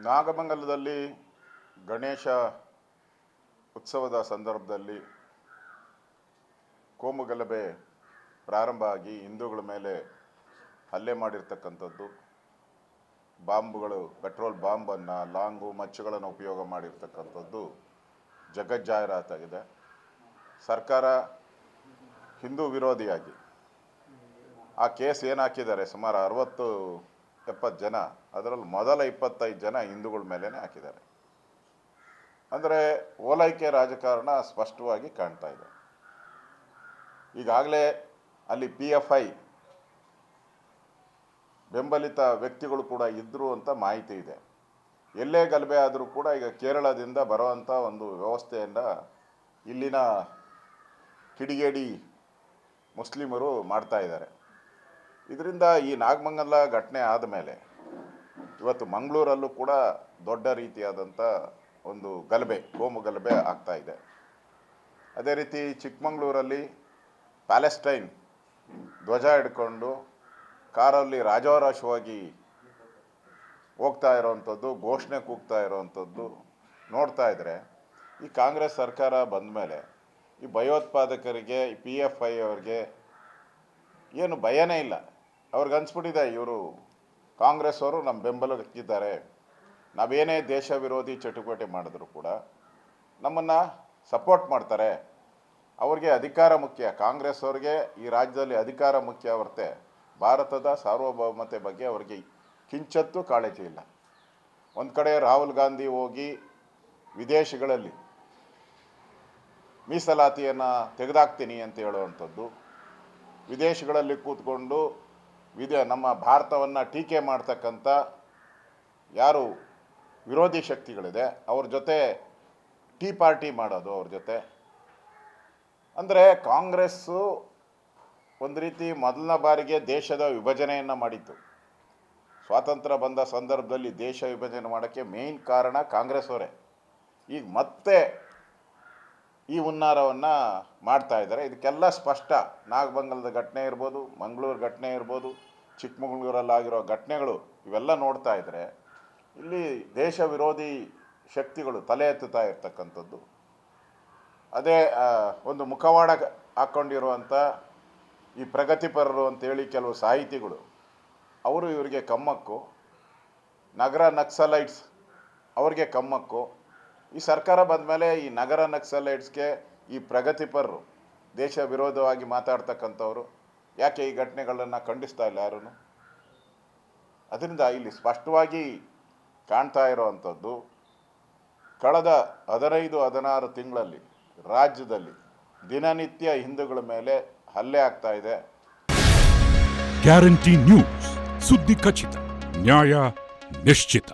ನಾಗಮಂಗಲದಲ್ಲಿ ಗಣೇಶ ಉತ್ಸವದ ಸಂದರ್ಭದಲ್ಲಿ ಕೋಮುಗಲಭೆ ಪ್ರಾರಂಭ ಆಗಿ ಹಿಂದೂಗಳ ಮೇಲೆ ಹಲ್ಲೆ ಮಾಡಿರ್ತಕ್ಕಂಥದ್ದು, ಬಾಂಬ್ಗಳು, ಪೆಟ್ರೋಲ್ ಬಾಂಬನ್ನು, ಲಾಂಗು, ಮಚ್ಚುಗಳನ್ನು ಉಪಯೋಗ ಮಾಡಿರ್ತಕ್ಕಂಥದ್ದು ಜಗಜ್ಜಾಹೀರಾತಾಗಿದೆ. ಸರ್ಕಾರ ಹಿಂದೂ ವಿರೋಧಿಯಾಗಿ ಆ ಕೇಸ್ ಏನು ಹಾಕಿದ್ದಾರೆ, ಸುಮಾರು 60-70 ಜನ, ಅದರಲ್ಲಿ ಮೊದಲ 25 ಜನ ಹಿಂದೂಗಳ ಮೇಲೇ ಹಾಕಿದ್ದಾರೆ. ಅಂದರೆ ಓಲೈಕೆ ರಾಜಕಾರಣ ಸ್ಪಷ್ಟವಾಗಿ ಕಾಣ್ತಾ ಇದೆ. ಈಗಾಗಲೇ ಅಲ್ಲಿ PFI ಬೆಂಬಲಿತ ವ್ಯಕ್ತಿಗಳು ಕೂಡ ಇದ್ದರು ಅಂತ ಮಾಹಿತಿ ಇದೆ. ಎಲ್ಲೇ ಗಲಭೆ ಆದರೂ ಕೂಡ ಈಗ ಕೇರಳದಿಂದ ಬರುವಂಥ ಒಂದು ವ್ಯವಸ್ಥೆಯನ್ನು ಇಲ್ಲಿನ ಕಿಡಿಗೇಡಿ ಮುಸ್ಲಿಮರು ಮಾಡ್ತಾ ಇದ್ದಾರೆ. ಇದರಿಂದ ಈ ನಾಗಮಂಗಲ ಘಟನೆ ಆದಮೇಲೆ ಇವತ್ತು ಮಂಗಳೂರಲ್ಲೂ ಕೂಡ ದೊಡ್ಡ ರೀತಿಯಾದಂಥ ಒಂದು ಗಲಭೆ, ಕೋಮು ಗಲಭೆ ಆಗ್ತಾ ಇದೆ. ಅದೇ ರೀತಿ ಚಿಕ್ಕಮಗಳೂರಲ್ಲಿ ಪ್ಯಾಲೆಸ್ಟೈನ್ ಧ್ವಜ ಹಿಡ್ಕೊಂಡು ಕಾರಲ್ಲಿ ರಾಜಾರೋಷವಾಗಿ ಹೋಗ್ತಾ ಇರೋವಂಥದ್ದು, ಘೋಷಣೆ ಕೂಗ್ತಾ ಇರೋವಂಥದ್ದು ನೋಡ್ತಾ ಇದ್ದರೆ, ಈ ಕಾಂಗ್ರೆಸ್ ಸರ್ಕಾರ ಬಂದ ಮೇಲೆ ಈ ಭಯೋತ್ಪಾದಕರಿಗೆ, ಈ PFI ಅವ್ರಿಗೆ ಏನು ಭಯನೇ ಇಲ್ಲ. ಅವ್ರಿಗೆ ಅನ್ಸ್ಬಿಟ್ಟಿದೆ, ಇವರು ಕಾಂಗ್ರೆಸ್ ಅವರು ನಮ್ಮ ಬೆಂಬಲಕ್ಕಿದ್ದಾರೆ, ನಾವೇನೇ ದೇಶ ವಿರೋಧಿ ಚಟುವಟಿಕೆ ಮಾಡಿದ್ರು ಕೂಡ ನಮ್ಮನ್ನು ಸಪೋರ್ಟ್ ಮಾಡ್ತಾರೆ. ಅವ್ರಿಗೆ ಅಧಿಕಾರ ಮುಖ್ಯ, ಕಾಂಗ್ರೆಸ್ ಅವ್ರಿಗೆ ಈ ರಾಜ್ಯದಲ್ಲಿ ಅಧಿಕಾರ ಮುಖ್ಯ ಹೊರತೆ ಭಾರತದ ಸಾರ್ವಭೌಮತೆ ಬಗ್ಗೆ ಅವ್ರಿಗೆ ಕಿಂಚತ್ತೂ ಕಾಳಜಿ ಇಲ್ಲ. ಒಂದು ಕಡೆ ರಾಹುಲ್ ಗಾಂಧಿ ಹೋಗಿ ವಿದೇಶಗಳಲ್ಲಿ ಮೀಸಲಾತಿಯನ್ನು ತೆಗೆದಾಕ್ತೀನಿ ಅಂತ ಹೇಳುವಂಥದ್ದು, ವಿದೇಶಗಳಲ್ಲಿ ಕೂತ್ಕೊಂಡು ನಮ್ಮ ಭಾರತವನ್ನು ಟೀಕೆ ಮಾಡ್ತಕ್ಕಂಥ ಯಾರು ವಿರೋಧಿ ಶಕ್ತಿಗಳಿದೆ ಅವ್ರ ಜೊತೆ ಟೀ ಪಾರ್ಟಿ ಮಾಡೋದು, ಅವ್ರ ಜೊತೆ. ಅಂದರೆ ಕಾಂಗ್ರೆಸ್ಸು ಒಂದು ರೀತಿ ಮೊದಲನ ಬಾರಿಗೆ ದೇಶದ ವಿಭಜನೆಯನ್ನು ಮಾಡಿತ್ತು. ಸ್ವಾತಂತ್ರ್ಯ ಬಂದ ಸಂದರ್ಭದಲ್ಲಿ ದೇಶ ವಿಭಜನೆ ಮಾಡೋಕ್ಕೆ ಮೇಯ್ನ್ ಕಾರಣ ಕಾಂಗ್ರೆಸ್ ಅವರೇ. ಈಗ ಮತ್ತೆ ಈ ಹುನ್ನಾರವನ್ನು ಮಾಡ್ತಾ ಇದ್ದಾರೆ. ಇದಕ್ಕೆಲ್ಲ ಸ್ಪಷ್ಟ ನಾಗಮಂಗಲದ ಘಟನೆ ಇರ್ಬೋದು, ಮಂಗಳೂರು ಘಟನೆ ಇರ್ಬೋದು, ಚಿಕ್ಕಮಗಳೂರಲ್ಲಾಗಿರೋ ಘಟನೆಗಳು, ಇವೆಲ್ಲ ನೋಡ್ತಾ ಇದ್ದರೆ ಇಲ್ಲಿ ದೇಶ ವಿರೋಧಿ ಶಕ್ತಿಗಳು ತಲೆ ಎತ್ತುತ್ತಾ ಇರ್ತಕ್ಕಂಥದ್ದು. ಅದೇ ಒಂದು ಮುಖವಾಡ ಹಾಕ್ಕೊಂಡಿರುವಂಥ ಈ ಪ್ರಗತಿಪರರು ಅಂತೇಳಿ ಕೆಲವು ಸಾಹಿತಿಗಳು, ಅವರು ಇವರಿಗೆ ಕಮ್ಮಕ್ಕು, ನಗರ ನಕ್ಸಲೈಟ್ಸ್ ಅವ್ರಿಗೆ ಕಮ್ಮಕ್ಕು. ಈ ಸರ್ಕಾರ ಬಂದ ಮೇಲೆ ಈ ನಗರ ನಕ್ಸಲೈಟ್ಸ್ಗೆ ಈ ಪ್ರಗತಿಪರರು, ದೇಶ ವಿರೋಧವಾಗಿ ಮಾತಾಡ್ತಕ್ಕಂಥವ್ರು ಯಾಕೆ ಈ ಘಟನೆಗಳನ್ನು ಖಂಡಿಸ್ತಾ ಇಲ್ಲ ಯಾರೂ? ಅದರಿಂದ ಇಲ್ಲಿ ಸ್ಪಷ್ಟವಾಗಿ ಕಾಣ್ತಾ ಇರೋವಂಥದ್ದು, ಕಳೆದ 15-16 ತಿಂಗಳಲ್ಲಿ ರಾಜ್ಯದಲ್ಲಿ ದಿನನಿತ್ಯ ಹಿಂದೂಗಳ ಮೇಲೆ ಹಲ್ಲೆ ಆಗ್ತಾ ಇದೆ. ಗ್ಯಾರಂಟಿ ನ್ಯೂಸ್, ಸುದ್ದಿ ಖಚಿತ, ನ್ಯಾಯ ನಿಶ್ಚಿತ.